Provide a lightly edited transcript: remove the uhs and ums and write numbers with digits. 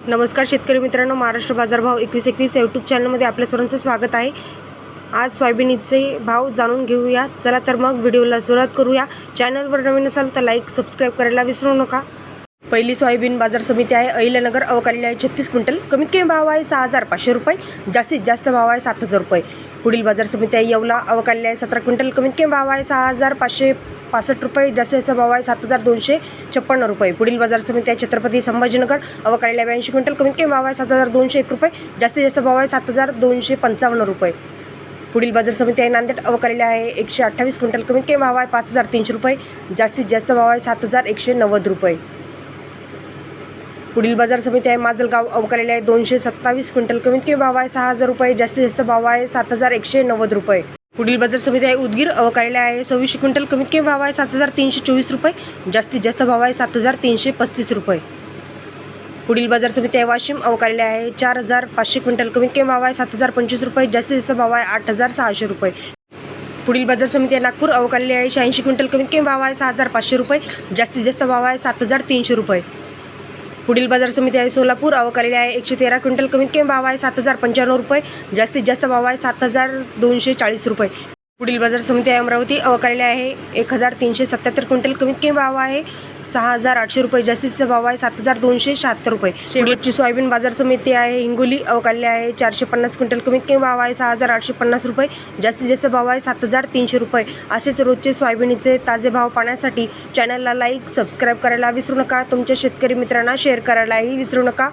नमस्कार शेतकरी मित्रांनो, महाराष्ट्र बाजारभाव 2121 यूट्यूब चॅनलमध्ये आपल्या सर्वांचं स्वागत आहे। आज सोयाबीनचे भाव जाणून घेऊया। चला तर मग व्हिडिओला सुरुवात करूया। चॅनलवर नवीन असाल तर लाईक सबस्क्राईब करायला विसरू नका। पहिली सोयाबीन बाजार समिती आहे अहिल्यानगर, अवकालेली आहे 36 क्विंटल। कमीत कमी भाव आहे 6500 रुपये, जास्तीत जास्त भाव आहे 7000 रुपये। पुढील बाजार समिती आहे येवला, अवकालेली आहे 17 क्विंटल। कमीत कमी भाव आहे 6565 रुपये, जास्तीत जास्त भाव आहे 7256 रुपये। पुढील बाजार समिती आहे छत्रपती संभाजीनगर, अवकालेली आहे 82 क्विंटल। कमीत कमी भाव आहे 7201 रुपये, जास्तीत जास्त भाव आहे 7255 रुपये। पुढील बाजार समिती आहे नांदेड, अवकालेली आहे 128 क्विंटल। कमीत कमी भाव आहे 5300 रुपये, जास्तीत जास्त भाव आहे 7190 रुपये। पुढील बाजार समिती आहे माजलगाव, अवकालेली आहे 227 क्विंटल। कमीत कमी भाव आहे 6000 रुपये, जास्तीत जास्त भाव आहे 7190 रुपये। पुढील बाजार समिती आहे उदगीर, अवकालेली आहे 26 क्विंटल। कमीत कमी भाव आहे 7324 रुपये, जास्तीत जास्त भाव आहे 7335 रुपये। पुढील बाजार समिती आहे वाशिम, अवकालेली आहे 4500 क्विंटल। कमीत कमी भाव आहे 7025 रुपये, जास्तीत जास्त भाव आहे 8600 रुपये। पुढील बाजार समिती आहे नागपूर, अवकालेली आहे 86 क्विंटल। कमीत कमी भाव आहे 6500 रुपये, जास्तीत जास्त भाव आहे 7300 रुपये। पुढील बाजार समिती आहे सोलापूर, अवकालेली आहे 113 क्विंटल। कमीत कमी भाव आहे 7095 रुपये, जास्तीत जास्त भाव आहे 7240 रुपये। पुढील बाजार समिती आहे अमरावती, अवकालेली आहे 1377 क्विंटल। कमीत कमी भाव आहे 6800 रुपये, जास्तीचा भाव आहे 7276 रुपये। शेवटची सोयाबीन बाजार समिती आहे हिंगोली, अवकालेली आहे 450 क्विंटल। कमीत कमी भाव आहे 6850 रुपये, जास्तीत जास्त भाव आहे 7300 रुपये। असेच रोजचे सोयाबीनचे ताजे भाव पाहण्यासाठी चॅनलला लाईक सबस्क्राईब करायला विसरू नका। तुमच्या शेतकरी मित्रांना शेअर करायलाही विसरू नका।